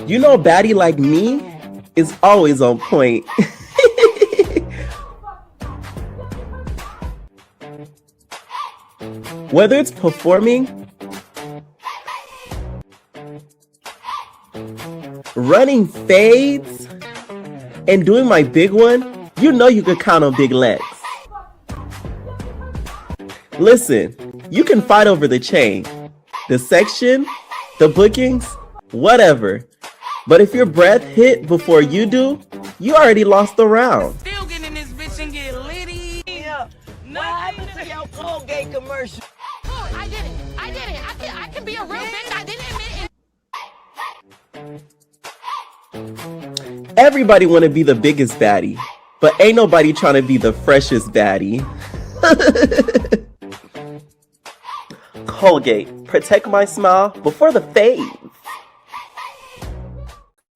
You know, a baddie like me is always on point. Whether it's performing, running fades, and doing my big one, you know you can count on Big Lex. Listen, you can fight over the chain, the section, the bookings, whatever. But if your breath hit before you do, you already lost the round. Still getting in this bitch and get litty. Yeah. What happened to your Colgate commercial? Oh, I did it. I can be a real bitch. I didn't admit it. Everybody want to be the biggest baddie, but ain't nobody trying to be the freshest baddie. Colgate, protect my smile before the fade.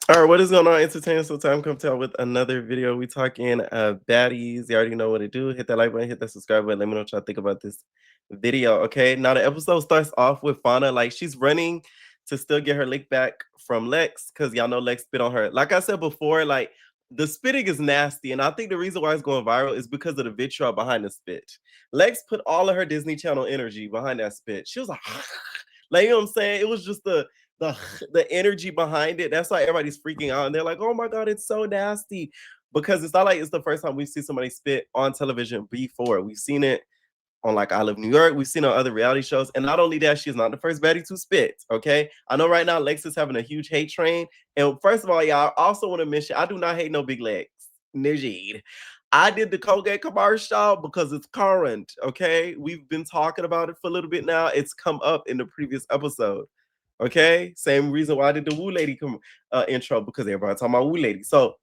All right, what is going on, entertainment? So time come tell with another video. We talking baddies. You already know what to do. Hit that like button, hit that subscribe button. Let me know what y'all think about this video. Okay, now the episode starts off with Fauna, like she's running to still get her lick back from Lex, because y'all know Lex spit on her. Like I said before, like the spitting is nasty, and I think the reason why it's going viral is because of the vitriol behind the spit. Lex put all of her Disney Channel energy behind that spit. She was like you know what I'm saying? It was just the energy behind it. That's why everybody's freaking out, and they're like, "Oh my god, it's so nasty," because it's not like it's the first time we've seen somebody spit on television before. We've seen it on like I Live New York. We've seen it on other reality shows, and not only that, she's not the first baddie to spit. Okay, I know right now Lex is having a huge hate train, and first of all, y'all, I also want to mention I do not hate no Big Lex. Najid. I did the Colgate commercial because it's current. Okay, we've been talking about it for a little bit now. It's come up in the previous episode. Okay, same reason why I did the Woo Lady intro, because everybody talking about Woo Lady. So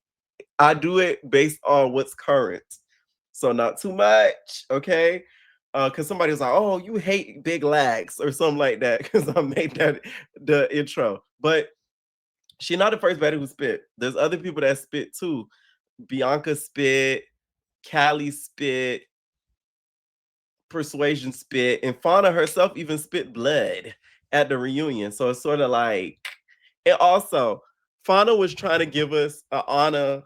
I do it based on what's current. So not too much, okay? Because somebody was like, "Oh, you hate Big Legs" or something like that, because I made that the intro. But she's not the first baddie who spit. There's other people that spit too. Bianca spit, Callie spit, Persuasion spit, and Fauna herself even spit blood at the reunion. So it's sort of like, and also Fauna was trying to give us an Anna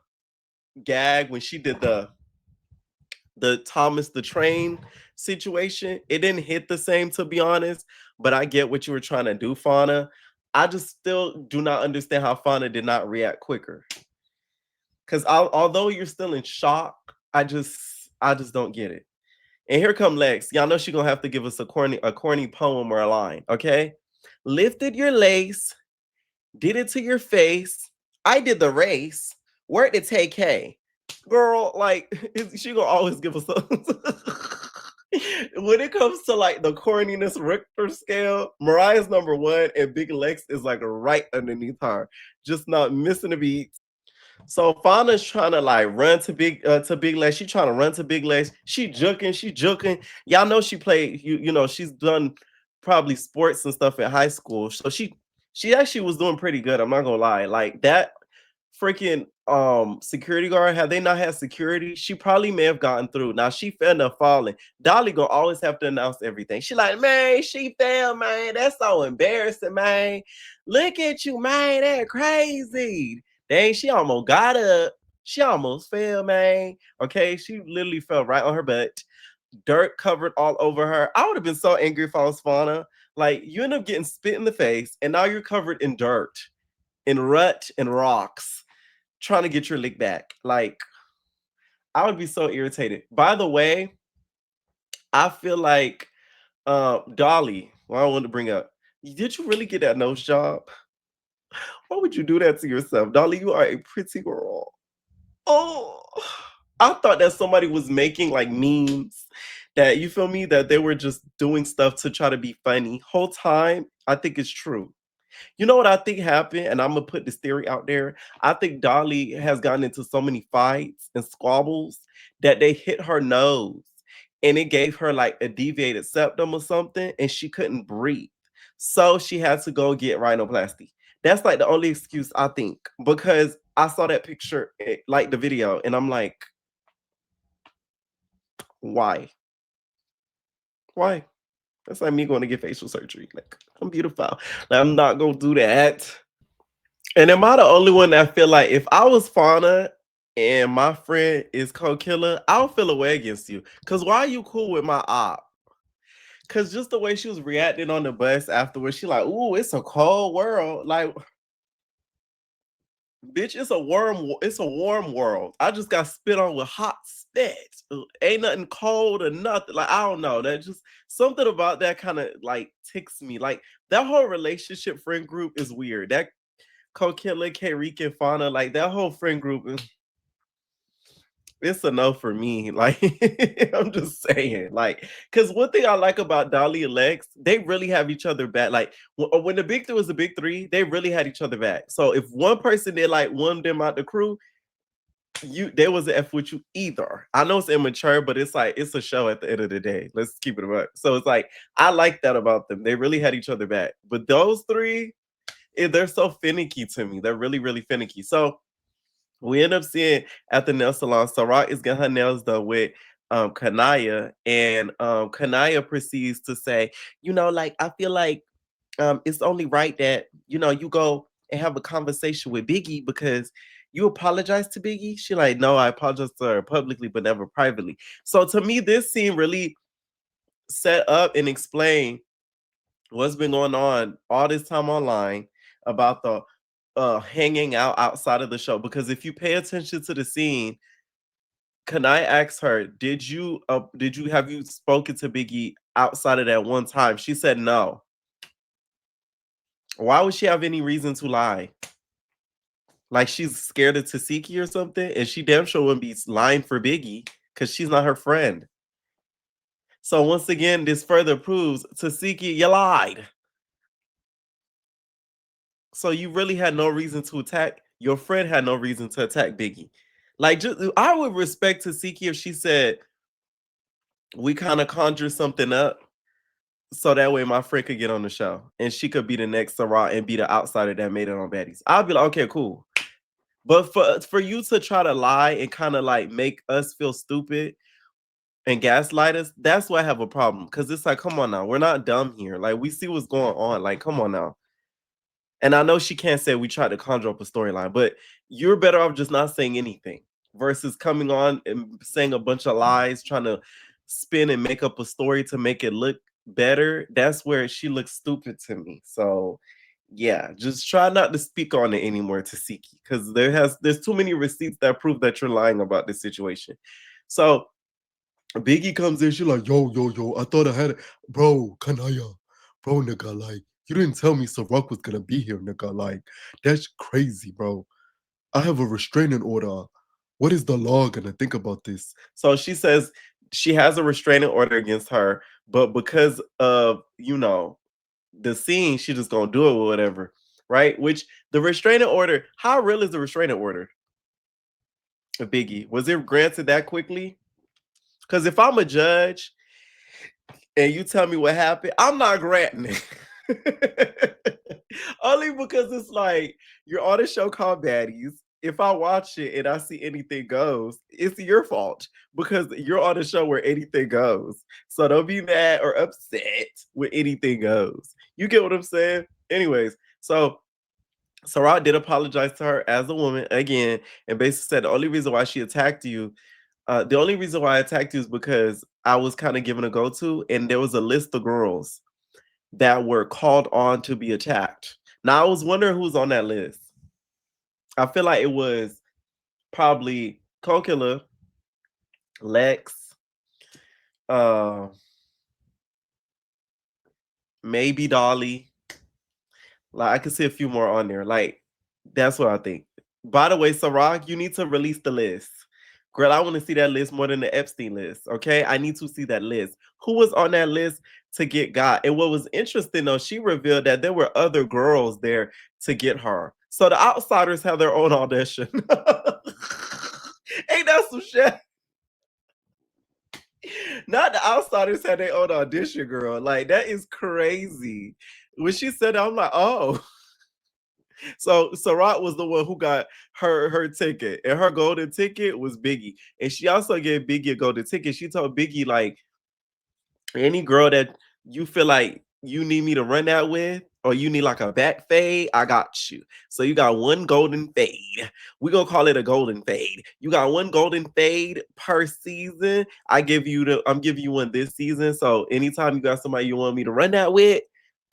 gag when she did the Thomas the Train situation. It didn't hit the same, to be honest, but I get what you were trying to do, Fauna. I just still do not understand how Fauna did not react quicker. Because although you're still in shock, I just don't get it. And here come Lex. Y'all know she's gonna have to give us a corny poem or a line, okay? Lifted your lace, did it to your face. I did the race. Worked it TK. Girl, like she gonna always give us something. When it comes to like the corniness Richter scale, Mariah's number one and Big Lex is like right underneath her, just not missing a beat. So Fauna's trying to like run to Big Lex. She trying to run to Big Lex. She juking. Y'all know she played. You know she's done probably sports and stuff in high school. So she actually was doing pretty good. I'm not gonna lie. Like that freaking security guard. Had they not had security, she probably may have gotten through. Now she fell up falling. Dolly gonna always have to announce everything. She like, man, she fell, man. That's so embarrassing, man. Look at you, man. That crazy. Dang, she almost got up. She almost fell, man. Okay, she literally fell right on her butt. Dirt covered all over her. I would have been so angry if I was Fauna. Like, you end up getting spit in the face, and now you're covered in dirt, in rut, and rocks, trying to get your lick back. Like, I would be so irritated. By the way, I feel like Dolly, well, I wanted to bring up, did you really get that nose job? Why would you do that to yourself? Dolly, you are a pretty girl. Oh, I thought that somebody was making like memes that, you feel me, that they were just doing stuff to try to be funny. Whole time, I think it's true. You know what I think happened? And I'm going to put this theory out there. I think Dolly has gotten into so many fights and squabbles that they hit her nose and it gave her like a deviated septum or something, and she couldn't breathe. So she had to go get rhinoplasty. That's like the only excuse I think, because I saw that picture, like the video, and I'm like, why? Why? That's like me going to get facial surgery. Like, I'm beautiful. Like, I'm not going to do that. And am I the only one that feel like if I was Fauna and my friend is co-killer, I'll feel away against you. Cause why are you cool with my op? Cause just the way she was reacting on the bus afterwards, she like, ooh, it's a cold world. Like, bitch, it's a warm world. I just got spit on with hot spit. Ain't nothing cold or nothing. Like, I don't know. That just something about that kind of like ticks me. Like that whole relationship friend group is weird. That co-killer, K-Reek and Fauna, like that whole friend group it's a no for me. Like I'm just saying, like, because one thing I like about Dolly and Lex, they really have each other back. Like when the big three was the big three, they really had each other back. So if one person did like one of them out the crew, there was an F with you either. I know it's immature, but it's like it's a show at the end of the day. Let's keep it up. So it's like I like that about them. They really had each other back. But those three, they're so finicky to me. They're really, really finicky. So we end up seeing at the nail salon, Sarah is getting her nails done with Kanaya, and Kanaya proceeds to say, like I feel like it's only right that you go and have a conversation with Biggie because you apologize to Biggie. She like, no, I apologize to her publicly, but never privately. So to me, this scene really set up and explain what's been going on all this time online about the hanging out outside of the show. Because if you pay attention to the scene, Kanai asks her, have you spoken to Biggie outside of that one time? She said no. Why would she have any reason to lie? Like she's scared of Tasiki or something? And she damn sure wouldn't be lying for Biggie because she's not her friend. So once again, this further proves Tasiki, you lied. So you really had no reason to attack. Your friend had no reason to attack Biggie. Like, I would respect Tasiki if she said, we kind of conjure something up so that way my friend could get on the show and she could be the next Sarra and be the outsider that made it on Baddies. I'd be like, okay, cool. But for you to try to lie and kind of like make us feel stupid and gaslight us, that's why I have a problem. Because it's like, come on now, we're not dumb here. Like, we see what's going on. Like, come on now. And I know she can't say we tried to conjure up a storyline, but you're better off just not saying anything versus coming on and saying a bunch of lies, trying to spin and make up a story to make it look better. That's where she looks stupid to me. So yeah, just try not to speak on it anymore, Tasiki, because there's too many receipts that prove that you're lying about this situation. So Biggie comes in, she like, yo, I thought I had it. Bro, Kanaya, bro, nigga, like, you didn't tell me Ciroc was gonna be here, nigga. Like, that's crazy, bro. I have a restraining order. What is the law gonna think about this? So she says she has a restraining order against her, but because of, the scene, she just gonna do it or whatever, right? Which the restraining order, how real is the restraining order? Biggie, was it granted that quickly? Because if I'm a judge and you tell me what happened, I'm not granting it. Only because it's like you're on a show called Baddies. If I watch it and I see anything goes, it's your fault because you're on a show where anything goes. So don't be mad or upset when anything goes. You get what I'm saying? Anyways, so Sarah did apologize to her as a woman again, and basically said the only reason why she attacked you, the only reason why I attacked you is because I was kind of given a go-to, and there was a list of girls that were called on to be attacked. Now I was wondering who's on that list. I feel like it was probably Kokila, Lex, maybe Dolly. Like I could see a few more on there. Like that's what I think. By the way, Sarah, you need to release the list. Girl, I want to see that list more than the Epstein list. Okay, I need to see that list. Who was on that list to get got? And what was interesting though, she revealed that there were other girls there to get her. So the outsiders have their own audition. Ain't that some shit? Not the outsiders had their own audition, girl. Like that is crazy. When she said that, I'm like, oh. So Sarat was the one who got her ticket, and her golden ticket was Biggie. And she also gave Biggie a golden ticket. She told Biggie, like, any girl that you feel like you need me to run that with, or you need like a back fade, I got you. So you got one golden fade. We're gonna call it a golden fade. You got one golden fade per season. I'm giving you one this season. So anytime you got somebody you want me to run that with,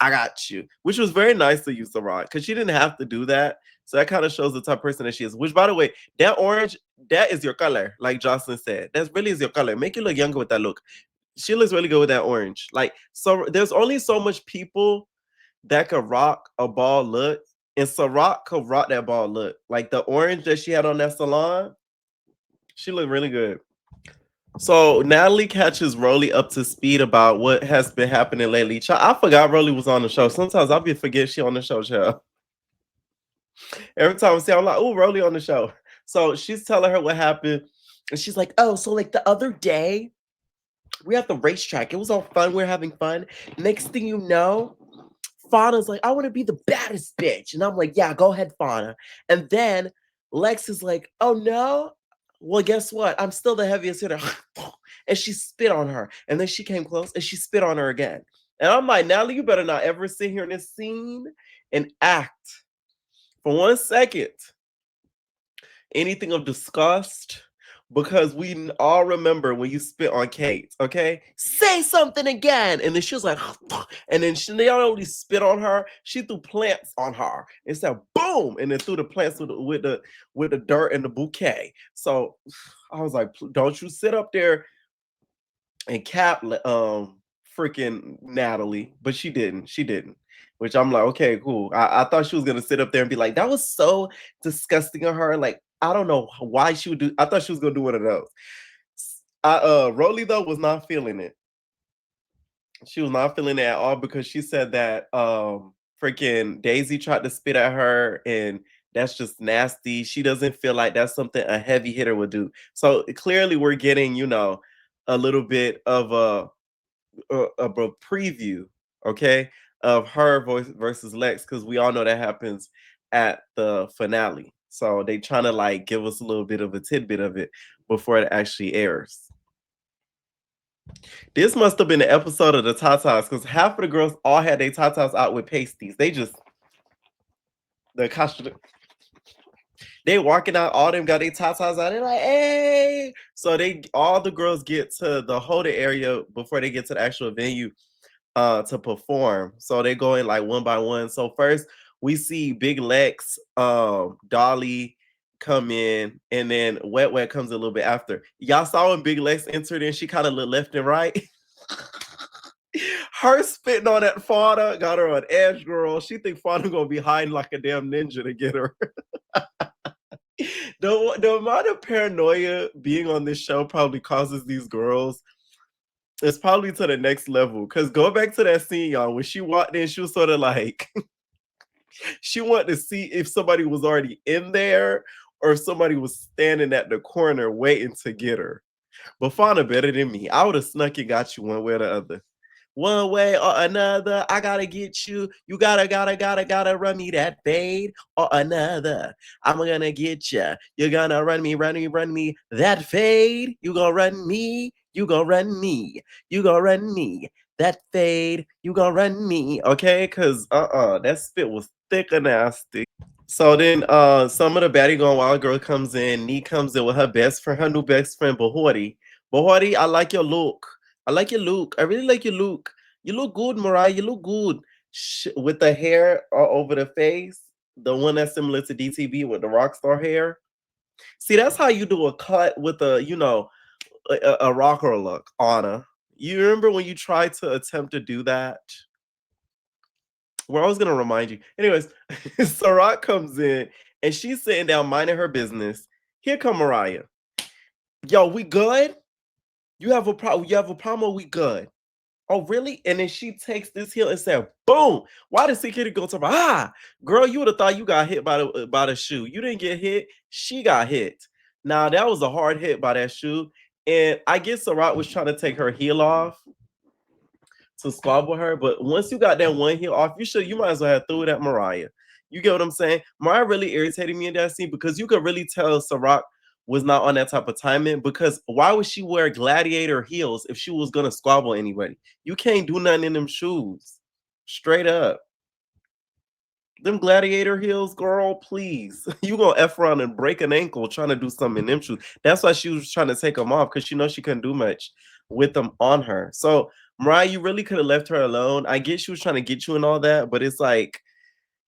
I got you. Which was very nice of you, Sarra, because she didn't have to do that. So that kind of shows the type of person that she is. Which, by the way, that orange, that is your color, like Jocelyn said. That really is your color. Make you look younger with that look. She looks really good with that orange. Like, so there's only so much people that could rock a ball look, and Sarra could rock that ball look. Like the orange that she had on that salon, she looked really good. So Natalie catches Roelly up to speed about what has been happening lately. I forgot Roelly was on the show. Sometimes I'll be forget she on the show, child. Every time I see her, I'm like, oh, Roelly on the show. So she's telling her what happened. And she's like, oh, so like the other day, we at the racetrack. It was all fun. We're having fun. Next thing you know, Fauna's like, I want to be the baddest bitch. And I'm like, yeah, go ahead, Fauna. And then Lex is like, oh no? Well, guess what? I'm still the heaviest hitter. And she spit on her. And then she came close and she spit on her again. And I'm like, Natalie, you better not ever sit here in this scene and act for 1 second anything of disgust, because we all remember when you spit on Kate, okay? Say something again. And then she was like, and then she not only spit on her, she threw plants on her. It said boom, and then threw the plants with the dirt and the bouquet. So I was like, don't you sit up there and cap freaking Natalie. But she didn't. She didn't. Which I'm like, okay, cool. I thought she was gonna sit up there and be like, that was so disgusting of her. Like, I don't know why she would do. I thought she was gonna do one of those. Roelly though was not feeling it. She was not feeling it at all, because she said that freaking Daisy tried to spit at her, and that's just nasty. She doesn't feel like that's something a heavy hitter would do. So clearly we're getting, a little bit of a preview, okay, of her voice versus Lex, because we all know that happens at the finale. So they trying to like give us a little bit of a tidbit of it before it actually airs. This must have been an episode of the Tatas, because half of the girls all had their Tatas out with pasties. They just the costume. They walking out, all them got their tatas out. They're like, hey. So all the girls get to the holder area before they get to the actual venue to perform. So they go in like one by one. So first we see Big Lex, Dolly come in, and then Wet Wet comes a little bit after. Y'all saw when Big Lex entered in, she kind of looked left and right. Her spitting on that Fauna got her on edge, girl. She think Fauna gonna be hiding like a damn ninja to get her. The amount of paranoia being on this show probably causes these girls, it's probably to the next level. Because go back to that scene, y'all, when she walked in, she was sort of like, she wanted to see if somebody was already in there or if somebody was standing at the corner waiting to get her. But Fauna better than me. I would have snuck and got you one way or the other. One way or another, I gotta get you. You gotta run me that fade or another. I'm gonna get you. You're gonna run me that fade. You gonna run me. You gonna run me. You gonna run me that fade. You gonna run me. Okay, cause that spit was thick and nasty. So then some of the baddie going wild girl comes in. Nee comes in with her new best friend, Bahorty. Bahorty, I like your look. I like your look. I really like your look. You look good, Mariah. You look good. With the hair over the face. The one that's similar to DTV with the rock star hair. See, that's how you do a cut with a rocker look, Anna. You remember when you tried to attempt to do that? Well, I was gonna remind you. Anyways, Sarra comes in and she's sitting down minding her business. Here come Mariah. Yo, we good? You have a problem? You have a problem? Or we good? Oh, really? And then she takes this heel and said, boom. Why did security go to her? Girl, you would have thought you got hit by the shoe. You didn't get hit. She got hit. Now, that was a hard hit by that shoe. And I guess Sarra was trying to take her heel off to squabble her. But once you got that one heel off, you might as well have threw it at Mariah. You get what I'm saying? Mariah really irritated me in that scene, because you could really tell Sarra was not on that type of timing, because why would she wear gladiator heels if she was gonna squabble anybody? You can't do nothing in them shoes. Straight up. Them gladiator heels, girl, please. You gonna F around and break an ankle trying to do something in them shoes. That's why she was trying to take them off because she knows she couldn't do much with them on her. So, Mariah, you really could have left her alone. I get she was trying to get you and all that, but it's like,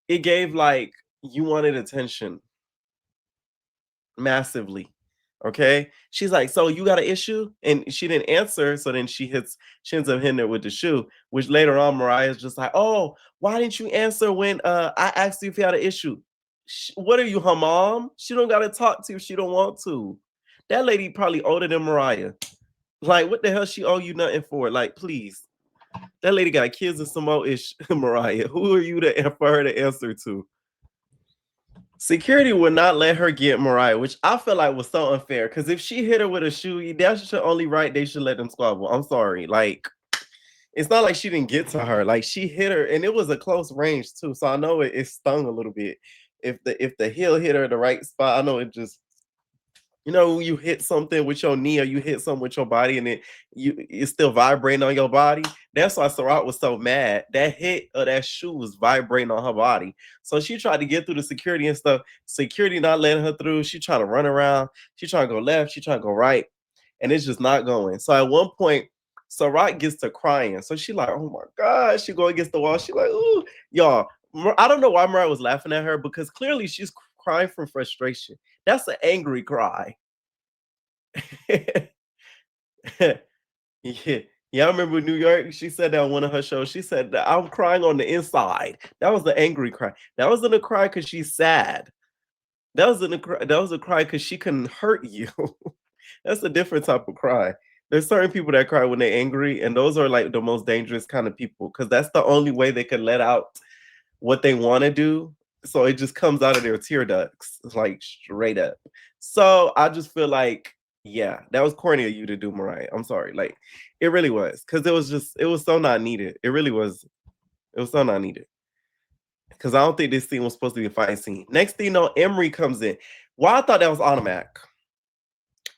it gave like you wanted attention massively. Okay. She's like, so you got an issue? And she didn't answer. So then she ends up hitting her with the shoe, which later on Mariah's just like, oh, why didn't you answer when I asked you if you had an issue? What are you, her mom? She don't gotta talk to you if she don't want to. That lady probably older than Mariah. Like, what the hell she owe you nothing for? Like, please. That lady got kids and some more ish, Mariah. Who are you for her to answer to? Security would not let her get Mariah, which I feel like was so unfair. Because if she hit her with a shoe, that's the only right they should let them squabble. I'm sorry. Like, it's not like she didn't get to her. Like, she hit her, and it was a close range too. So I know it stung a little bit. If the heel hit her in the right spot, I know it just, when you hit something with your knee or you hit something with your body and it's still vibrating on your body. That's why Sarra was so mad. That hit of that shoe was vibrating on her body. So she tried to get through the security and stuff. Security not letting her through. She trying to run around. She trying to go left. She trying to go right. And it's just not going. So at one point, Sarra gets to crying. So she like, oh my God. She go against the wall. She like, ooh, y'all. I don't know why Mariah was laughing at her because clearly she's crying from frustration. That's an angry cry. Yeah. Yeah, I remember New York. She said that on one of her shows. She said, I'm crying on the inside. That was the angry cry. That wasn't a cry because she's sad. That was a cry because she couldn't hurt you. That's a different type of cry. There's certain people that cry when they're angry, and those are like the most dangerous kind of people because that's the only way they can let out what they want to do. So it just comes out of their tear ducts, like straight up. So I just feel like, yeah, that was corny of you to do, Mariah. I'm sorry. Like, it really was. Because it was so not needed. It really was. It was so not needed. Because I don't think this scene was supposed to be a fight scene. Next thing you know, Emery comes in. Well, I thought that was Automac.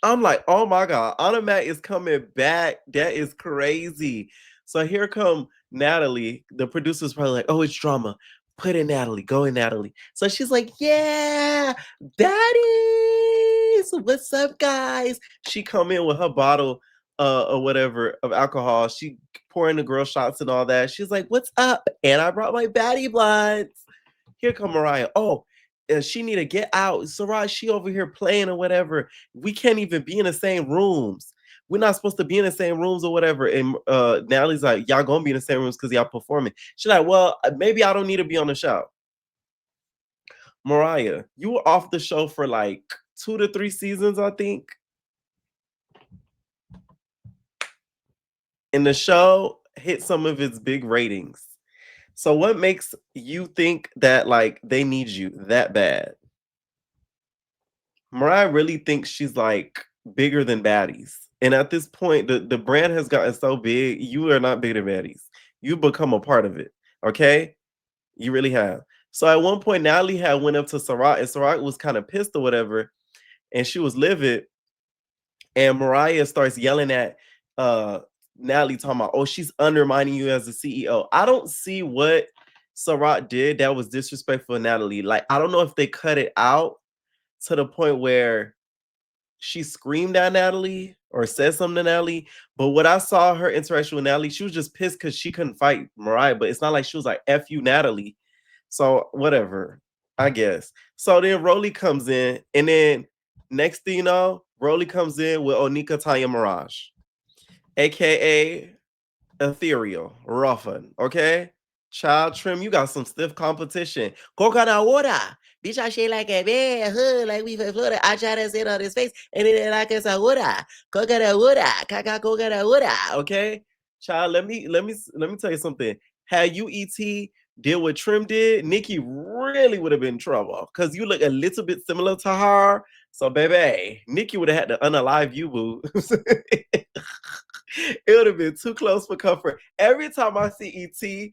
I'm like, oh my God, Automac is coming back. That is crazy. So here come Natalie. The producer's probably like, oh, it's drama. Put in Natalie. Go in Natalie. So she's like, yeah, Baddies. What's up, guys? She come in with her bottle or whatever of alcohol. She pouring the girl shots and all that. She's like, what's up? And I brought my baddie blunts. Here come Mariah. Oh, she need to get out. Sarra, she over here playing or whatever. We can't even be in the same rooms. We're not supposed to be in the same rooms or whatever. And Natalie's like, y'all gonna be in the same rooms because y'all performing. She's like, well, maybe I don't need to be on the show. Mariah, you were off the show for like 2 to 3 seasons, I think. And the show hit some of its big ratings. So what makes you think that like they need you that bad? Mariah really thinks she's like bigger than Baddies. And at this point, the brand has gotten so big, you are not bigger than Baddies. You've become a part of it. Okay? You really have. So at one point, Natalie had went up to Sarra, and Sarra was kind of pissed or whatever, and she was livid. And Mariah starts yelling at Natalie, talking about, oh, she's undermining you as a CEO. I don't see what Sarra did that was disrespectful to Natalie. Like, I don't know if they cut it out to the point where she screamed at Natalie or said something to Natalie. But what I saw her interaction with Natalie, she was just pissed because she couldn't fight Mariah. But it's not like she was like, F you, Natalie. So whatever, I guess. So then Roelly comes in, and then next thing you know, Roelly comes in with Onika Tanya Mirage, aka Ethereal Ruffin. Okay, Child Trim, you got some stiff competition. Coconut water. Bitch, I shit like a bad hood, like we from Florida. I try to sit on his face, and then like it's a water. Coconut water. Kaka coconut water. Okay, child, let me tell you something. Had UET did what Trim did, Nikki really would have been in trouble because you look a little bit similar to her. So, baby, Nikki would have had to unalive you, boo. It would have been too close for comfort. Every time I see ET,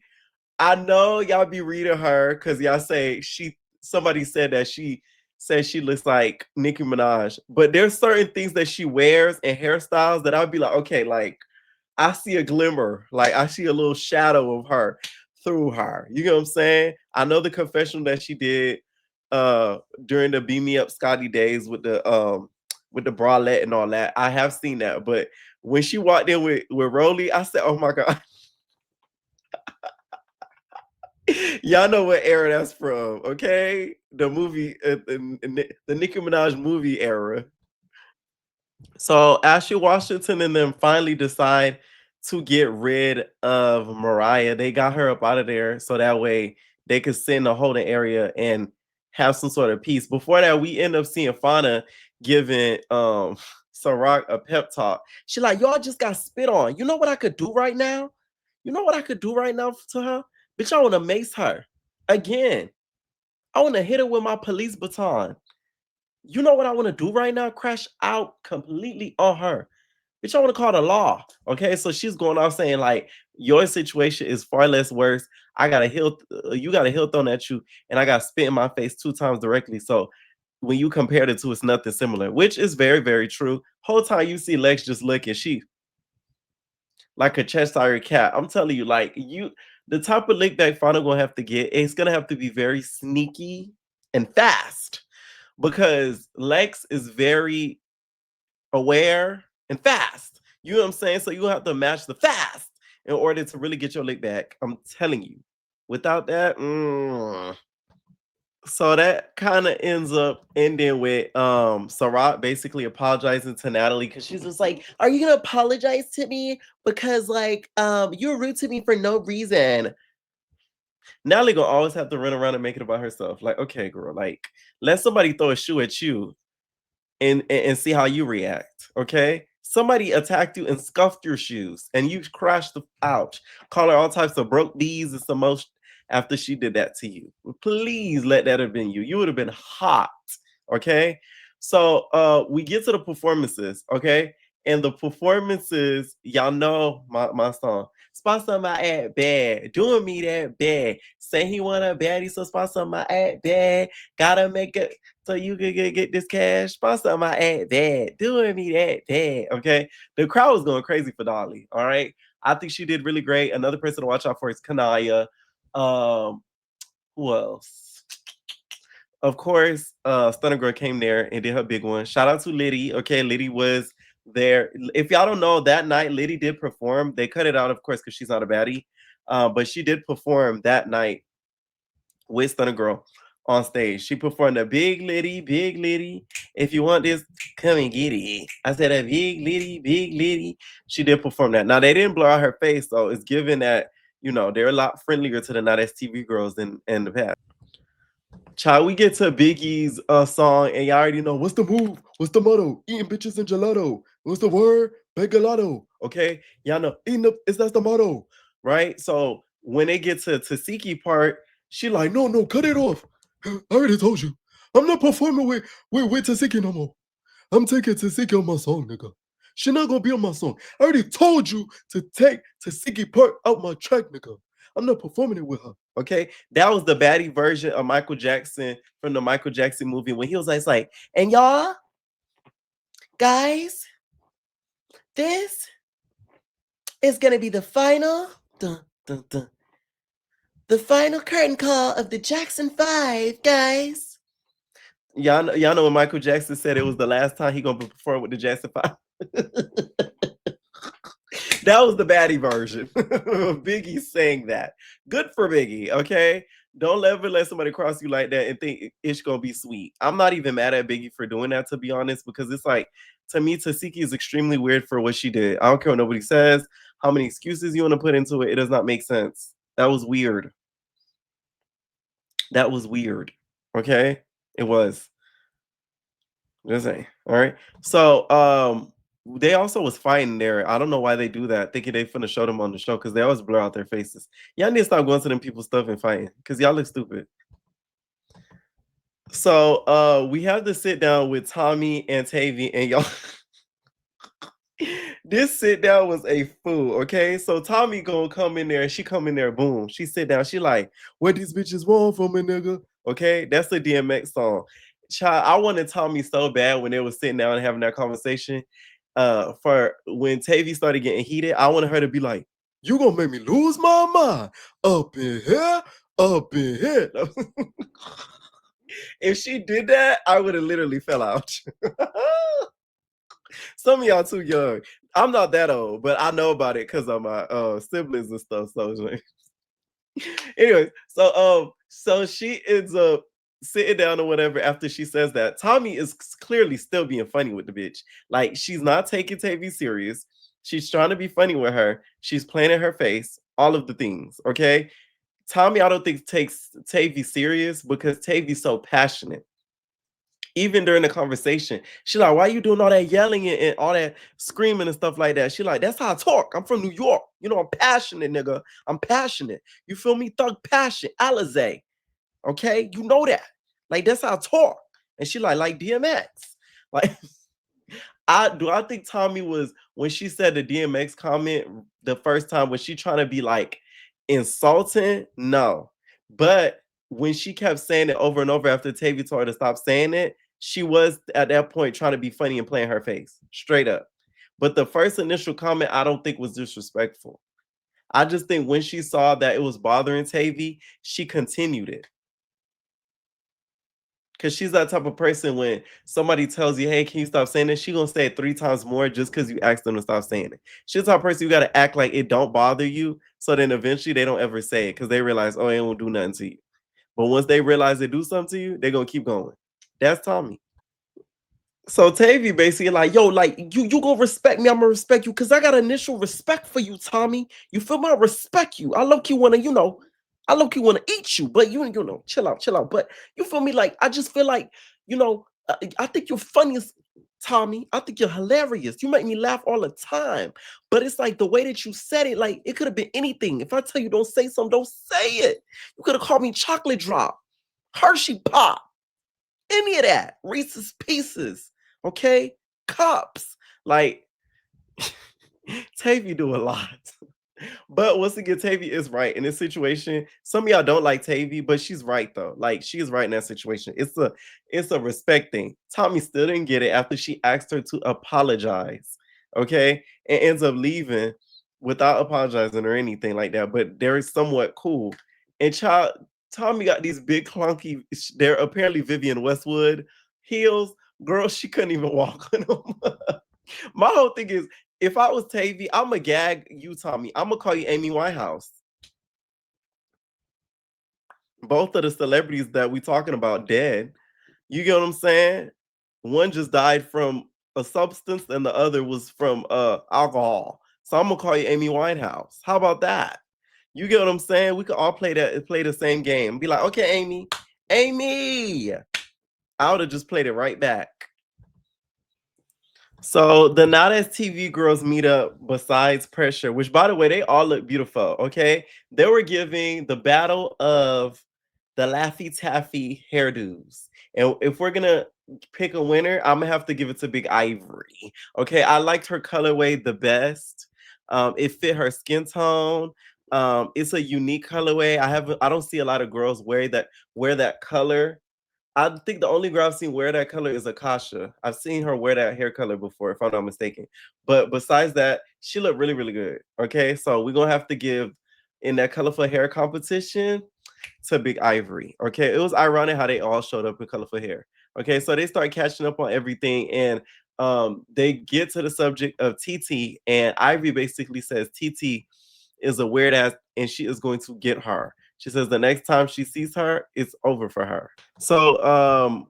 I know y'all be reading her because y'all say somebody said that she says she looks like Nicki Minaj, but there's certain things that she wears and hairstyles that I'd be like, okay, like I see a glimmer, like I see a little shadow of her. through her. You know what I'm saying? I know the confessional that she did during the Beam Me Up Scotty days with the bralette and all that. I have seen that, but when she walked in with Roelly, I said, "Oh my god." Y'all know what era that's from, okay? The movie, the Nicki Minaj movie era. So Ashley Washington and them finally decide to get rid of Mariah. They got her up out of there so that way they could sit in the holding area and have some sort of peace. Before that, we end up seeing Fauna giving Sarra a pep talk. She like, y'all just got spit on. You know what I could do right now? You know what I could do right now to her? Bitch, I want to mace her again. I want to hit her with my police baton. You know what I want to do right now? Crash out completely on her. Bitch, I want to call the law. Okay, so she's going off saying like your situation is far less worse. I got a hill, you got a hill thrown at you, and I got spit in my face 2 times directly. So when you compare the two, it's nothing similar, which is very, very true. Whole time you see Lex just looking, she like a Cheshire cat. I'm telling you, like the type of lick that Fauna gonna have to get, it's gonna have to be very sneaky and fast because Lex is very aware and fast. You know what I'm saying? So you have to match the fast in order to really get your lick back. I'm telling you. Without that, so that kind of ends up ending with Sarah basically apologizing to Natalie because she's just like, "Are you gonna apologize to me? Because like you're rude to me for no reason." Natalie gonna always have to run around and make it about herself. Like, okay, girl, like let somebody throw a shoe at you and see how you react. Okay. Somebody attacked you and scuffed your shoes and you crashed the ouch. Call her all types of broke D's and some most after she did that to you. Please let that have been you. You would have been hot. Okay. So we get to the performances, okay? And the performances, y'all know my song. Sponsor my ad bad. Doing me that bad. Say he want a baddie, so sponsor my ad bad. Gotta make it so you can get this cash. Sponsor my ad bad. Doing me that bad. Okay. The crowd was going crazy for Dolly. All right. I think she did really great. Another person to watch out for is Kanaya. Um, who else? Of course, Stunner Girl came there and did her big one. Shout out to Liddy. Okay, Liddy was there. If y'all don't know, that night Liddy did perform. They cut it out, of course, because she's not a baddie. But she did perform that night with Stunner Girl on stage. She performed a big Liddy, big Liddy. If you want this, come and get it. I said a big Liddy, big Liddy. She did perform that. Now they didn't blur out her face, so it's given that they're a lot friendlier to the Not TV girls than in the past. Child, we get to Biggie's song, and y'all already know what's the move, what's the motto, eating bitches and gelato. What's the word? Begalato. Okay, y'all know that's the motto, right? So when they get to Tasiki part, she like, no, cut it off. I already told you, I'm not performing with Tasiki no more. I'm taking Tasiki on my song, nigga. She not gonna be on my song. I already told you to take Tasiki part out my track, nigga. I'm not performing it with her. Okay, that was the baddie version of Michael Jackson from the Michael Jackson movie when he was like, and y'all, guys, this is gonna be the final, the final curtain call of the Jackson 5, guys. Y'all know when Michael Jackson said it was the last time he gonna perform with the Jackson 5. That was the baddie version. Biggie saying that. Good for Biggie, okay? Don't ever let somebody cross you like that and think it's gonna be sweet. I'm not even mad at Biggie for doing that, to be honest, because it's like, to me, Tasiki is extremely weird for what she did. I don't care what nobody says, how many excuses you want to put into it. It does not make sense. That was weird. That was weird. Okay? It was. Just saying. All right. So they also was fighting there. I don't know why they do that, thinking they finna show them on the show because they always blur out their faces. Y'all need to stop going to them people's stuff and fighting because y'all look stupid. So we have to sit down with Tommy and Tavi and y'all. This sit down was a fool, okay? So Tommy gonna come in there and she come in there, boom. She sit down, she like, what these bitches want from me, nigga? Okay, that's the DMX song. Child, I wanted Tommy so bad when they was sitting down and having that conversation. For when Tavi started getting heated, I wanted her to be like, You gonna make me lose my mind. Up in here, up in here. If she did that, I would have literally fell out. Some of y'all too young. I'm not that old, but I know about it because of my siblings and stuff. So anyway, so she ends up sitting down or whatever after she says that. Tommy is clearly still being funny with the bitch. Like, she's not taking Tavi serious. She's trying to be funny with her. She's playing in her face, all of the things. Okay. Tommy, I don't think takes Tavi serious because Tavi's so passionate. Even during the conversation, she like, why you doing all that yelling and all that screaming and stuff like that? She like, that's how I talk. I'm from New York. You know, I'm passionate, nigga. I'm passionate. You feel me? Thug passion. Alizé. Okay? You know that. Like, that's how I talk. And she like DMX. Like, I think Tommy was, when she said the DMX comment the first time, was she trying to be like insulting? No. But when she kept saying it over and over after Tavi told her to stop saying it, she was at that point trying to be funny and playing her face straight up. But the first initial comment, I don't think was disrespectful. I just think when she saw that it was bothering Tavi, she continued it. Because she's that type of person, when somebody tells you, hey, can you stop saying this? She's going to say it 3 times more just because you asked them to stop saying it. She's the type of person you got to act like it don't bother you. So then eventually they don't ever say it because they realize, oh, it won't do nothing to you. But once they realize they do something to you, they're going to keep going. That's Tommy. So Tavi basically like, yo, like, you gonna respect me, I'm gonna respect you, because I got initial respect for you, Tommy. You feel me? I respect you. I low-key wanna, I low-key wanna eat you, but you know, chill out. But you feel me? Like, I just feel like, I think you're funny as Tommy. I think you're hilarious. You make me laugh all the time. But it's like the way that you said it, like, it could have been anything. If I tell you don't say something, don't say it. You could have called me chocolate drop, Hershey pop, any of that, Reese's Pieces. Okay, cops. Like, Tavi do a lot. But once again, Tavi is right in this situation. Some of y'all don't like Tavi, but she's right though. Like, she is right in that situation. It's a respect thing. Tommy still didn't get it after she asked her to apologize. Okay, and ends up leaving without apologizing or anything like that. But they're somewhat cool. And Tommy got these big clunky. They're apparently Vivian Westwood heels. Girl, she couldn't even walk on them. My whole thing is, if I was Tavi, I'm going to gag you, Tommy. I'm going to call you Amy Winehouse. Both of the celebrities that we talking about dead. You get what I'm saying? One just died from a substance and the other was from alcohol. So I'm going to call you Amy Winehouse. How about that? You get what I'm saying? We could all play the same game. Be like, okay, Amy. I would have just played it right back. So the Not As TV girls meet up besides Pressure, which, by the way, they all look beautiful. Okay, they were giving the battle of the Laffy Taffy hairdos, and if we're gonna pick a winner, I'm gonna have to give it to Big Ivory. Okay, I liked her colorway the best. It fit her skin tone. It's a unique colorway. I don't see a lot of girls wear that color. I think the only girl I've seen wear that color is Akasha. I've seen her wear that hair color before, if I'm not mistaken. But besides that, she looked really, really good. Okay, so we're gonna have to give in that colorful hair competition to Big Ivory. Okay, it was ironic how they all showed up in colorful hair. Okay, so they start catching up on everything, and they get to the subject of TT, and Ivory basically says TT is a weird ass, and she is going to get her. She says the next time she sees her, it's over for her. So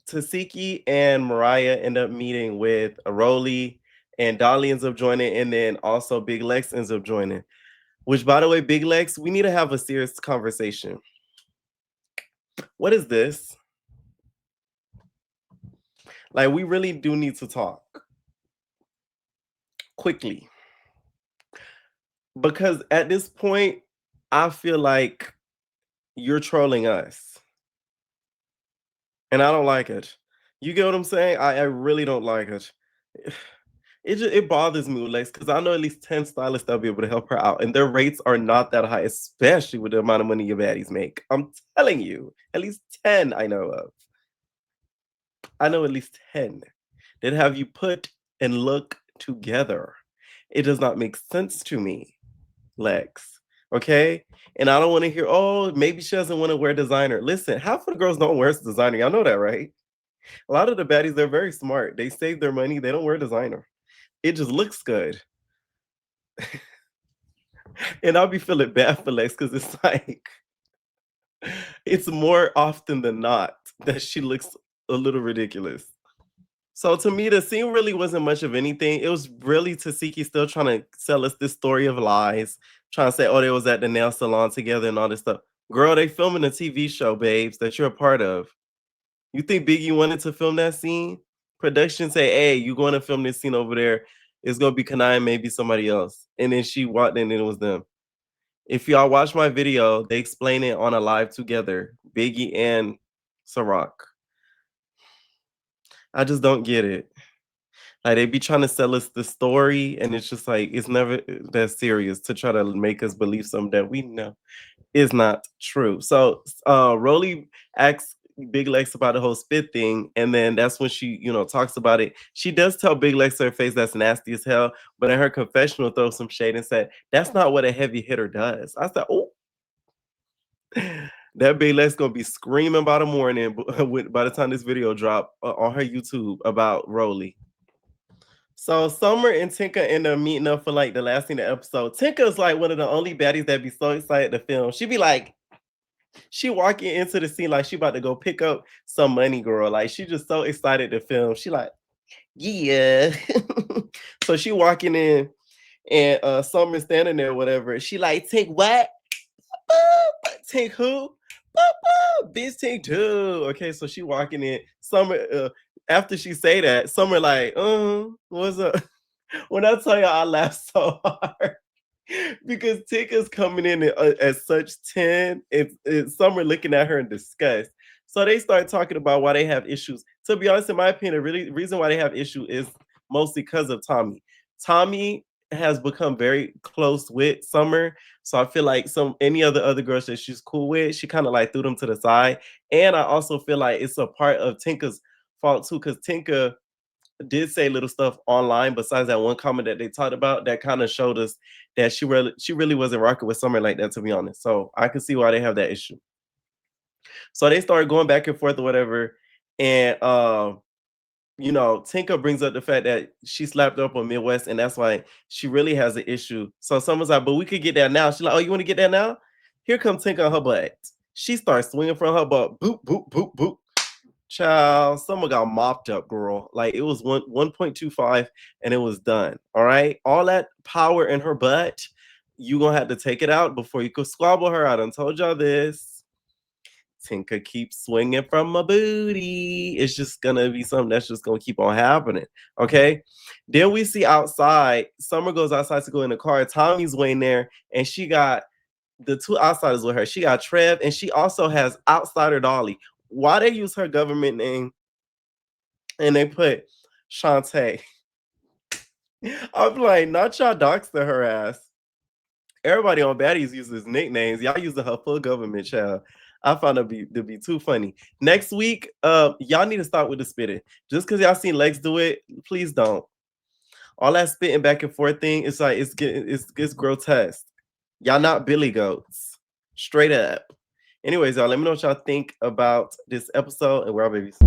Tasiki and Mariah end up meeting with Roelly, and Dolly ends up joining, and then also Big Lex ends up joining. Which, by the way, Big Lex, we need to have a serious conversation. What is this? Like, we really do need to talk quickly. Because at this point, I feel like you're trolling us. And I don't like it. You get what I'm saying? I really don't like it. It bothers me with Lex because I know at least 10 stylists that'll be able to help her out. And their rates are not that high, especially with the amount of money your baddies make. I'm telling you, at least 10 I know of. I know at least 10 that have you put and look together. It does not make sense to me, Lex. Okay? And I don't want to hear, oh, maybe she doesn't want to wear designer. Listen, half of the girls don't wear designer. Y'all know that, right? A lot of the baddies, they're very smart. They save their money. They don't wear designer. It just looks good. And I'll be feeling bad for Lex because it's like, it's more often than not that she looks a little ridiculous. So to me, the scene really wasn't much of anything. It was really Tasiki still trying to sell us this story of lies, trying to say, oh, they was at the nail salon together and all this stuff. Girl, they filming a TV show, babes, that you're a part of. You think Biggie wanted to film that scene? Production say, hey, you going to film this scene over there. It's going to be Kanai and maybe somebody else. And then she walked in and it was them. If y'all watch my video, they explain it on a live together, Biggie and Sarra. I just don't get it. Like they be trying to sell us the story, and it's just like it's never that serious to try to make us believe something that we know is not true. So Roelly asks Big Lex about the whole spit thing, and then that's when she, talks about it. She does tell Big Lex to her face that's nasty as hell, but in her confessional throws some shade and said, that's not what a heavy hitter does. I said, oh, that Big Lex gonna be screaming by the morning by the time this video drop on her YouTube about Roelly. So Summer and Tinka end up meeting up for like the last scene of the episode. Tinka's like one of the only baddies that be so excited to film. She be like, she walking into the scene like she about to go pick up some money, girl. Like she just so excited to film. She like, yeah. So she walking in and Summer standing there, whatever. She like, Tink what? Tink who? Bitch Tink too. Okay, so she walking in. Summer after she say that, Summer like, what's up? When I tell you I laughed so hard because Tinka's coming in at such 10 and Summer looking at her in disgust. So they start talking about why they have issues. To be honest, in my opinion, the reason why they have issue is mostly because of Tommy. Tommy has become very close with Summer. So I feel like any other girls that she's cool with, she kind of like threw them to the side. And I also feel like it's a part of Tinka's fault too, because Tinka did say little stuff online besides that one comment that they talked about that kind of showed us that she really wasn't rocking with Summer like that, to be honest. So I can see why they have that issue. So they started going back and forth or whatever. And Tinka brings up the fact that she slapped her up on Midwest, and that's why she really has an issue. So someone's like, but we could get that now. She's like, oh, you want to get that now? Here comes Tinka on her butt. She starts swinging from her butt. Boop, boop, boop, boop. Child, someone got mopped up, girl. Like it was 1.25 and it was done. All right. All that power in her butt, you gonna have to take it out before you could squabble her. I done told y'all this. Tinka keeps swinging from my booty. It's just gonna be something that's just gonna keep on happening. Okay. Then we see outside, Summer goes outside to go in the car. Tommy's waiting there, and she got the two outsiders with her. She got Trev, and she also has outsider Dolly. Why they use her government name and they put Shantae? I'm like, not y'all doxed her ass. Everybody on Baddies uses nicknames. Y'all using her full government, child. I found it to be too funny. Next week, y'all need to start with the spitting. Just because y'all seen Lex do it, please don't. All that spitting back and forth thing, it's like it's grotesque. Y'all not Billy Goats. Straight up. Anyways, y'all, let me know what y'all think about this episode, and we're all babies.